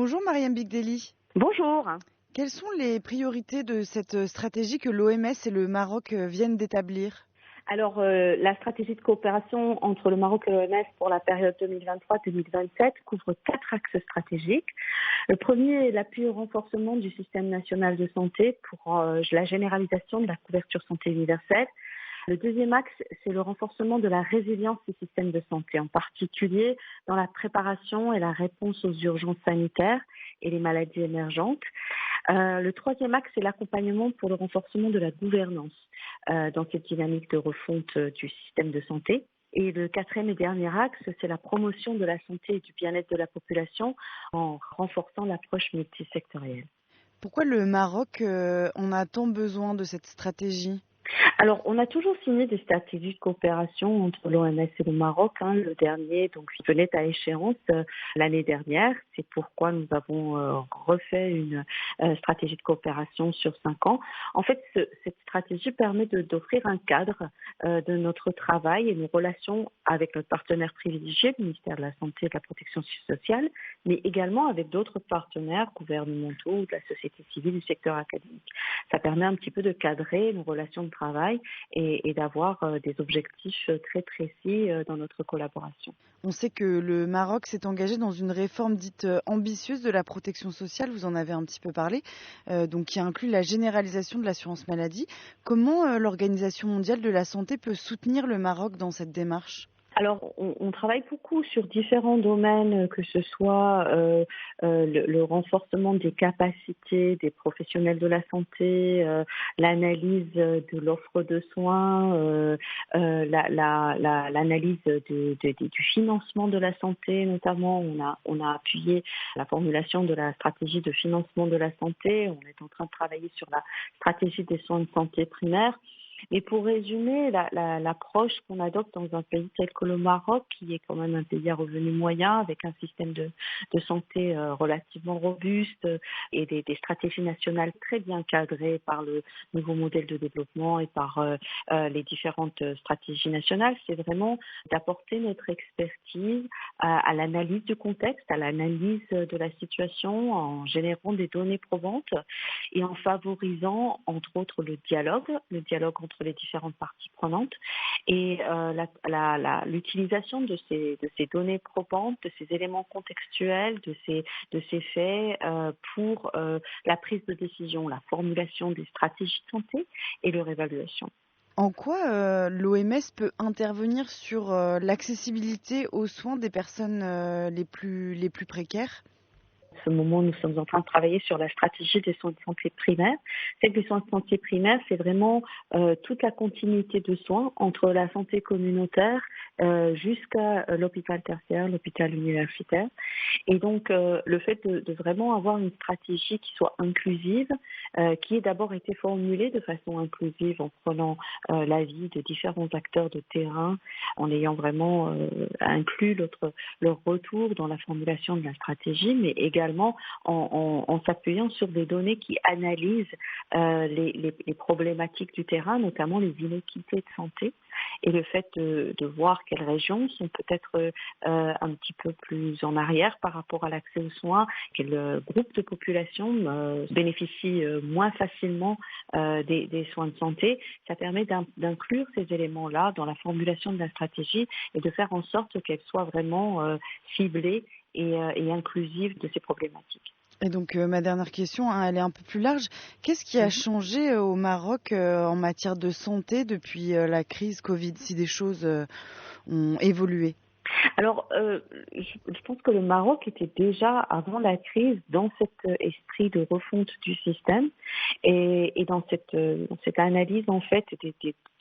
Bonjour Mariam Bigdeli. Bonjour. Quelles sont les priorités de cette stratégie que l'OMS et le Maroc viennent d'établir? Alors, la stratégie de coopération entre le Maroc et l'OMS pour la période 2023-2027 couvre 4 axes stratégiques. Le premier est l'appui au renforcement du système national de santé pour la généralisation de la couverture santé universelle. Le deuxième axe, c'est le renforcement de la résilience du système de santé, en particulier dans la préparation et la réponse aux urgences sanitaires et les maladies émergentes. Le troisième axe, c'est l'accompagnement pour le renforcement de la gouvernance dans cette dynamique de refonte du système de santé. Et le quatrième et dernier axe, c'est la promotion de la santé et du bien-être de la population en renforçant l'approche multisectorielle. Pourquoi le Maroc en a tant besoin de cette stratégie? Alors, on a toujours signé des stratégies de coopération entre l'OMS et le Maroc. Le dernier, donc, il venait à échéance l'année dernière. C'est pourquoi nous avons refait une stratégie de coopération sur 5 ans. En fait, cette stratégie permet d'offrir un cadre de notre travail et nos relations avec notre partenaire privilégié, le ministère de la Santé et de la Protection sociale, mais également avec d'autres partenaires gouvernementaux ou de la société civile, du secteur académique. Ça permet un petit peu de cadrer nos relations de travail et d'avoir des objectifs très précis dans notre collaboration. On sait que le Maroc s'est engagé dans une réforme dite ambitieuse de la protection sociale, vous en avez un petit peu parlé, donc qui inclut la généralisation de l'assurance maladie. Comment l'Organisation mondiale de la santé peut soutenir le Maroc dans cette démarche? Alors, on travaille beaucoup sur différents domaines, que ce soit le renforcement des capacités des professionnels de la santé, l'analyse de l'offre de soins, l'analyse du financement de la santé, notamment. On a appuyé la formulation de la stratégie de financement de la santé. On est en train de travailler sur la stratégie des soins de santé primaires. Mais pour résumer, l'approche qu'on adopte dans un pays tel que le Maroc, qui est quand même un pays à revenu moyen, avec un système de santé relativement robuste et des stratégies nationales très bien cadrées par le nouveau modèle de développement et par les différentes stratégies nationales, c'est vraiment d'apporter notre expertise à l'analyse du contexte, à l'analyse de la situation, en générant des données probantes et en favorisant, entre autres, le dialogue entre les différentes parties prenantes et l'utilisation de ces données probantes, de ces éléments contextuels, de ces faits pour la prise de décision, la formulation des stratégies de santé et leur évaluation. En quoi l'OMS peut intervenir sur l'accessibilité aux soins des personnes les plus précaires? En ce moment, nous sommes en train de travailler sur la stratégie des soins de santé primaires. Celle des soins de santé primaires, c'est vraiment toute la continuité de soins entre la santé communautaire jusqu'à l'hôpital tertiaire, l'hôpital universitaire. Et donc, le fait de vraiment avoir une stratégie qui soit inclusive, qui ait d'abord été formulée de façon inclusive en prenant l'avis de différents acteurs de terrain, en ayant vraiment inclus leur retour dans la formulation de la stratégie, mais également en s'appuyant sur des données qui analysent les problématiques du terrain, notamment les inéquités de santé, et le fait de voir quelles régions sont peut-être un petit peu plus en arrière par rapport à l'accès aux soins, quel groupe de population bénéficie moins facilement des soins de santé. Ça permet d'inclure ces éléments-là dans la formulation de la stratégie et de faire en sorte qu'elle soit vraiment ciblée et inclusive de ces problématiques. Et donc ma dernière question, elle est un peu plus large. Qu'est-ce qui a changé au Maroc en matière de santé depuis la crise Covid, si des choses ont évolué? Alors, je pense que le Maroc était déjà, avant la crise, dans cet esprit de refonte du système et dans cette analyse, en fait,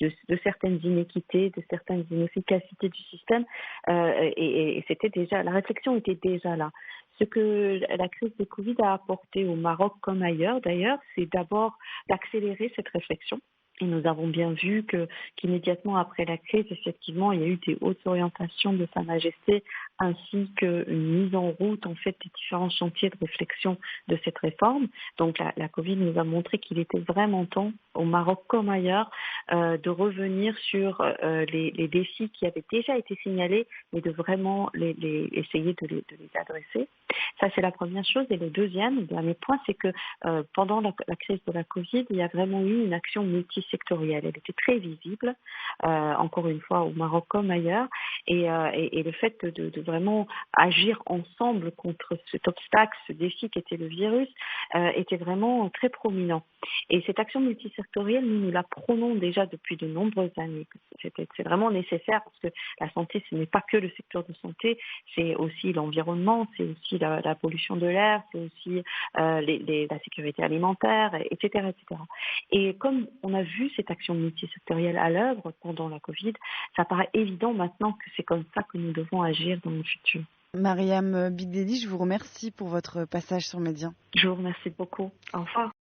de certaines inéquités, de certaines inefficacités du système. Et c'était déjà, la réflexion était déjà là. Ce que la crise de Covid a apporté au Maroc comme ailleurs, d'ailleurs, c'est d'abord d'accélérer cette réflexion Et nous avons bien vu qu'immédiatement après la crise, effectivement, il y a eu des hautes orientations de Sa Majesté ainsi qu'une mise en route en fait des différents chantiers de réflexion de cette réforme. Donc la Covid nous a montré qu'il était vraiment temps, au Maroc comme ailleurs, de revenir sur les défis qui avaient déjà été signalés, mais de vraiment essayer de les adresser. Ça, c'est la première chose. Et le dernier point, c'est que pendant la crise de la Covid, il y a vraiment eu une action multisectorielle. Elle était très visible, encore une fois, au Maroc comme ailleurs. Et le fait de vraiment agir ensemble contre cet obstacle, ce défi qui était le virus, était vraiment très prominent. Et cette action multisectorielle, nous la prônons déjà depuis de nombreuses années. C'est vraiment nécessaire parce que la santé, ce n'est pas que le secteur de santé, c'est aussi l'environnement, c'est aussi la pollution de l'air, c'est aussi la sécurité alimentaire, etc., etc. Et comme on a vu cette action multisectorielle à l'œuvre pendant la Covid, ça paraît évident maintenant que c'est comme ça que nous devons agir dans le futur. Mariam Bigdeli, je vous remercie pour votre passage sur Média. Je vous remercie beaucoup. Au revoir.